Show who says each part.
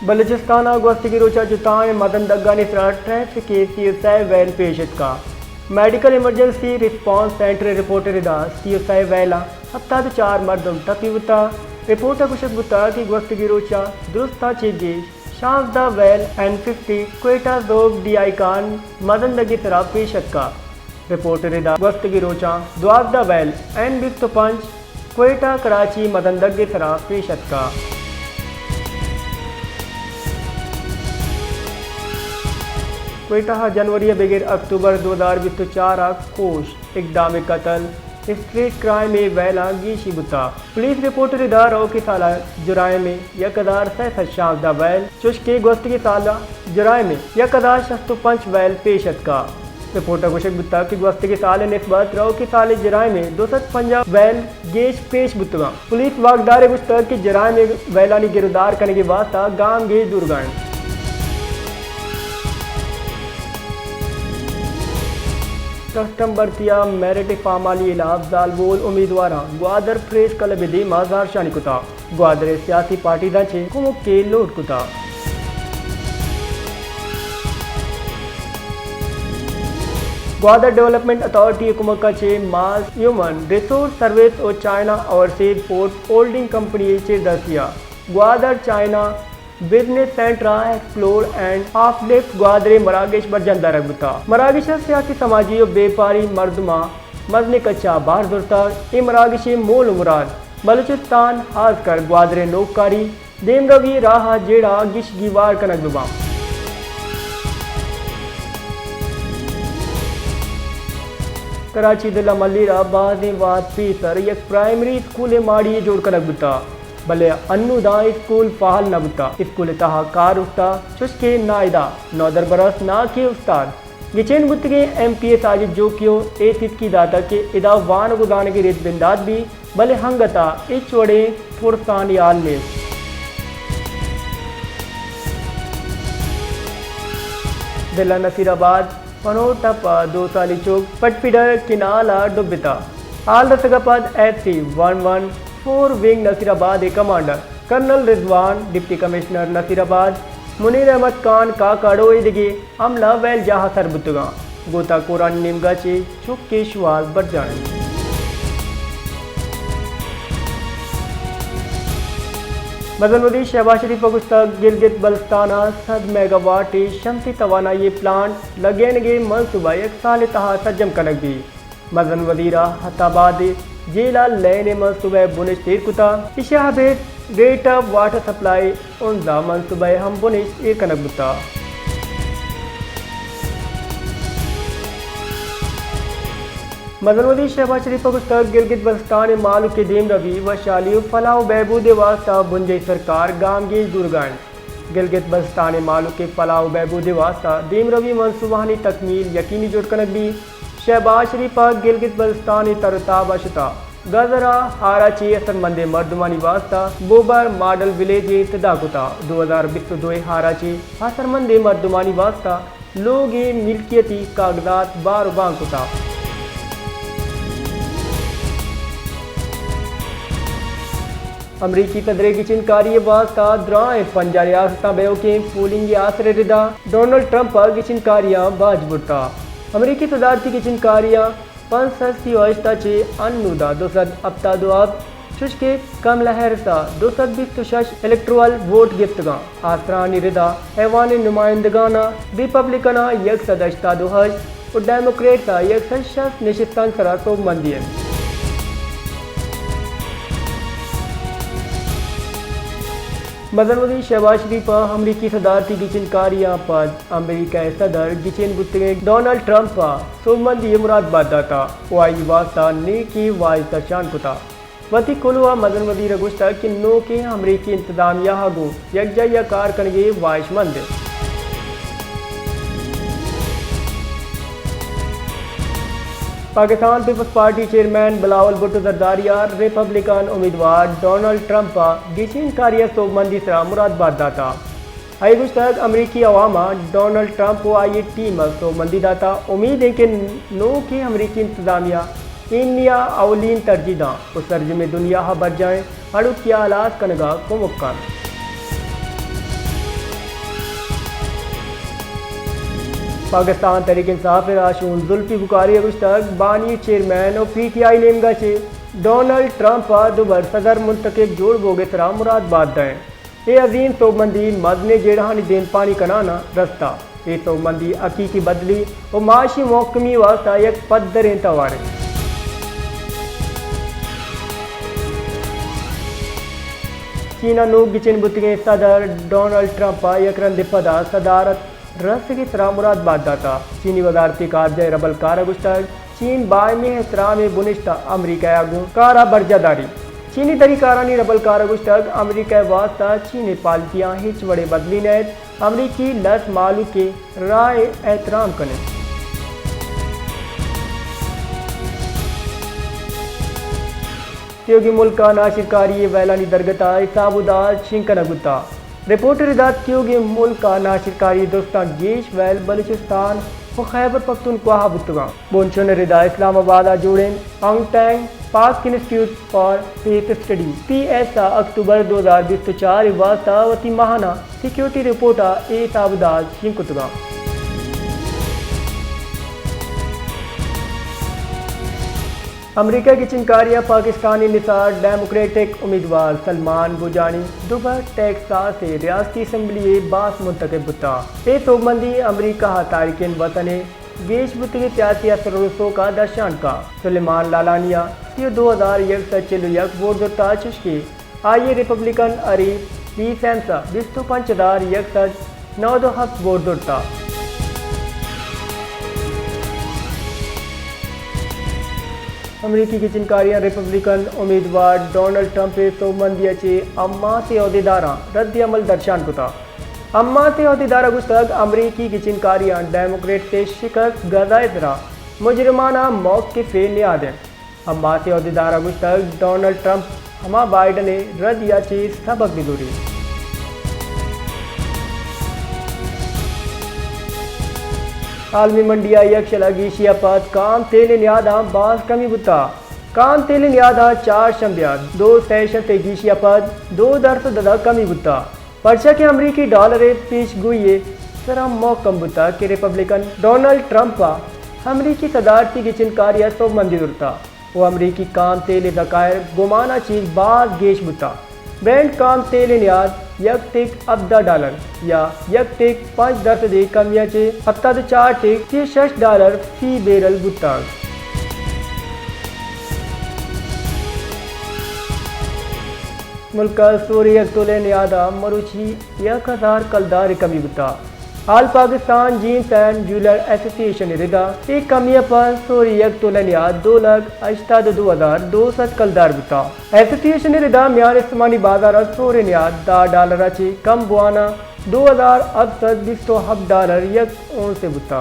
Speaker 1: बलूचिस्तान गोस्तगी रोचा जुताएं मदन दग्गा ने traffic CSI वैन पेशत का medical emergency response centre reporter CSI वैला हफ्ता 4 मर्दम ततीवता रिपोर्टर कुशक बुता की गोस्तगी रोचा दुरुस्ता चीजी शांसदा वैल N50 क्वेटा जोब DI कान मदन दगी सरा पेशत का रिपोर्टर गोस्तगी रोचा द्वाबदा वैल N25 क्वेटा कराची मदन दगी सरा पेशत का क्वेटा जनवरी बगैर अक्टूबर 2024 कोश इकदाम कत्ल स्ट्रीट क्राइम में वैला गीशी बुता पुलिस रिपोर्टर इदारों की साला जुराए में यकदार सैफ शाहदा वैल चुश्के गोस्त की साला जुराए में यकदार शस्तु पंच वैल पेशत का रिपोर्टर कुशक बुता की गोस्त के साल नस्बत रो की साले जुराए में 250 वैल गेश पेश बुतगा पुलिस वागदार गुस्तर की जुराए में वैला ने गिरफ्तार करने के वास्ता गांव गेज दुर्गान कस्टम बर्तिया मेरिट फामाली इलाफ जालबोल उम्मीदवार ग्वादर प्रेस क्लब दी माजार शानी कुता ग्वादर सियासी पार्टी दाचे कुमुक के लोट कुता ग्वादर डेवलपमेंट अथॉरिटी कुमका चे मास ह्यूमन रिसोर्स सर्विस और China overseas port holding company चे दसिया ग्वादर चाइना बिजनेस सेंटर एक्सप्लोर एंड हाफ लिफ्ट ग्वादरे मराकेश बरजंदा रखता मराकेश सियासी समाजी और बेपारी मर्दमा मजने कच्चा बार जुरता ए मराकेशी मोल मुराद बलूचिस्तान हाज कर ग्वादरे नौकारी देम रवि राह जेड़ा गिश गीवार कनक दुबा कराची दिला मल्लीरा बाज़ वाद पीसर एक प्राइमरी स्कूल माड़ी जोड़ कनक बुता भले अन्नुदा स्कूल फाहल नबता स्कूल तहा कार उस्ता चुस्के नायदा नौदर बरस ना के उस्ताद गिचेन बुतगे MPS आज जो क्यों ए की दाता के इदा वान गुदाने की रेत बिंदाद भी भले हंगता इच वड़े फुरसान याल में दिला नसीराबाद पनोटप 2 साली चौक पटपीडर किनाला डुबिता आल रसगपद FC-114 विंग नसीराबाद ए commander colonel Rizwan deputy commissioner Nasirabad Munir Ahmed Khan का काड़ोई दिगे हमला वैल जहा सरबुतगा गोता कोरान निमगा चे चुक के शुआल बढ़ जाए मदनवदी शहबाज शरीफ गुस्तक गिलगित बल्स्ताना 100 मेगावाट शमसी तवानाई प्लांट लगेनगे मनसूबा 1 साल तहा सज्जम कनक भी मदन वजीरा हताबाद जेला लेने मनसूबे बुनिश तीर कुता इशाहबेद ग्रेटर वाटर सप्लाई उनजा मनसूबे हम बुनिश एक कनक बुता मदनवदी शहबाज शरीफ गुस्तक गिलगित बल्स्तान मालू के दीम रवि व शाली फलाह बहबूद वास्ता बुंजई सरकार गामगी दुर्गान गिलगित बल्स्तान मालू के फलाह बहबूद वास्ता दीम रवि मनसूबानी तकमील यकीनी जुड़कनक भी शहबाज शरीफ गिलगित बल्स्तान तरताब अशता गजरा हाराची असरमंदे मर्दमानी वास्ता बोबर मॉडल विलेज तदाकुता 2022 हाराची असरमंदे मर्दमानी वास्ता लोग मिल्कियती कागजात बार बांकुता अमरीकी सदर की चिनकारी वास्ता द्राए पंजा रियासता बेओ के पोलिंग आसरे रिदा डोनाल्ड ट्रंप की चिनकारियां बाज बुरता अमरीकी सदारती की चिनकारियां 65 वास्ता चे अन्नुदा 200 अब्ता दुआब चुशके कम लहरसा 226 इलेक्ट्रल वोट गिफ्तगा आसरानी रिदा ऐवान नुमाइंदगाना रिपब्लिकना 1 सदस्यता दुहज और डेमोक्रेटा 1 निशिस्तान सरासो मंदियन मदनवदी शहबाज शरीफ अमरीकी सदारती की चिनकारियां पर अमरीका सदर गिचेन गुत्ते डोनाल्ड ट्रंप सोमंदी मुरादबाद दाता वाई वास्ता ने की वाइस शान कुता वती कुलवा मदनवदी रगुस्ता कि नो के अमरीकी इंतजामिया हागो यकजया कार कनगे वाइशमंद Pakistan Peoples Party chairman Bilawal Bhutto जरदारिया रिपब्लिकन उम्मीदवार डोनाल्ड ट्रंप गिचिन कारिया सोबमंदी सरा मुरादबाद दाता आई गुस्तक अमरीकी अवामा डोनाल्ड ट्रंप को आई टीम सोबमंदी दाता उम्मीद है कि नो की अमरीकी इंतजामिया इंडिया अवलीन तरजीदा उस सर्ज में दुनिया बढ़ जाए हड़ुक किया आलास कनगा को मुक्का पाकिस्तान तहरीक इंसाफ राशून जुल्फी बुखारी अगुश्तक बानी चेयरमैन और PTI नेमगा चे डोनाल्ड ट्रंप दुबर सदर मुंतखब जोड़ बोगे सरा मुराद बाद दें ये अजीम तोबमंदी मदने जेड़हानी देन पानी कनाना रस्ता ये तोबमंदी हकीकी बदली और माशी मौकमी वास्ता एक पद्धर तवारे चीना नूक गिचिन बुतगे सदर डोनाल्ड ट्रंप यकरन दिपदा सदारत रस की तरह मुराद बाद दाता चीनी वजारती कारजा रबल कार गुश्तक चीन बायमी एहतराम बुनिश्ता अमरीका आगू कारा बरजादारी चीनी तरीकारानी रबल कार गुश्तक अमरीका वास्ता चीनी पालतियाँ हिच बड़े बदली नैत अमरीकी लस मालू के राय एहतराम कने त्योगी मुल्क का नाशिरकारी वैलानी दरगता साबुदार शिंकन गुत्ता रिपोर्टर इदात त्योगी मुल्क का नाशिरकारी दोस्तान गेश वैल बलूचिस्तान और खैबर पख्तूनख्वा बुतगा बोनचोन रिदा इस्लामाबाद जोड़ें अंगटैंग पाक institute for faith study PSA अक्टूबर 2024 वास्ता वती माहाना सिक्योरिटी रिपोर्टर ए साबुदार शिंकुतगा अमरीका की चिनकारियाँ पाकिस्तानी निसार डेमोक्रेटिक उम्मीदवार सलमान बुजानी दुबर टेक्सास से रियासती असम्बली बास मुंतखब बुता ए तोबमंदी अमरीका तारिकिन वतन गेश बुतगी त्यासी असरों का दर्शान का सुलेमान लालानिया 2101 वोट दुता चुशकी आइए रिपब्लिकन अरीफ ली सैमसा 25,169 वोट दुता अमरीकी की चिनकारियाँ रिपब्लिकन उम्मीदवार डोनाल्ड ट्रंप तोबमंदी चे अम्मा से अहदेदारा रद्द अमल दर्शान कुता अम्मा से अहदेदारा गुस्तक अमरीकी की चिनकारियाँ डेमोक्रेट से शिकस्त गजायतरा मुजरमाना मौक़िफ़ नियाद अम्मा से अहदेदारा गुस्तक डोनाल्ड ट्रंप हमा बाइडन रद्द चे सबक दिदूरी आलमी मंडिया यक्षला गीशिया पद काम तेल नियादा बास कमी बुता काम तेल नियादा 4 शंबिया 2 सेशन ते गीशिया पद 2% ददा कमी बुता पर्चा के अमरीकी डॉलर पेश गुए सरा मौकम बुता के रिपब्लिकन डोनाल्ड ट्रंप अमरीकी सदारती की चिनकारिया तो मंदिर उड़ता वो अमरीकी काम तेल दकायर गुमाना चीज बाद गेश बुता ब्रांड काम तेल नियाद $1 अब्दा या $5 कमिया चे हफ्ता $4 फी बैरल बुता मुल्क सूर्य तोले नियादा मरुची 1000 कलदार कमी बुता हाल Pakistan gems and jeweller association रिदा एक कमिया पर सूर्य तोले नियाद 2,82,200 कलदार बुता एसोसिएशन रिदा म्यार इस्तेमाली बाजार सूर्य नियाद $10 चे कम बुआना $2,000 $20 से बुता।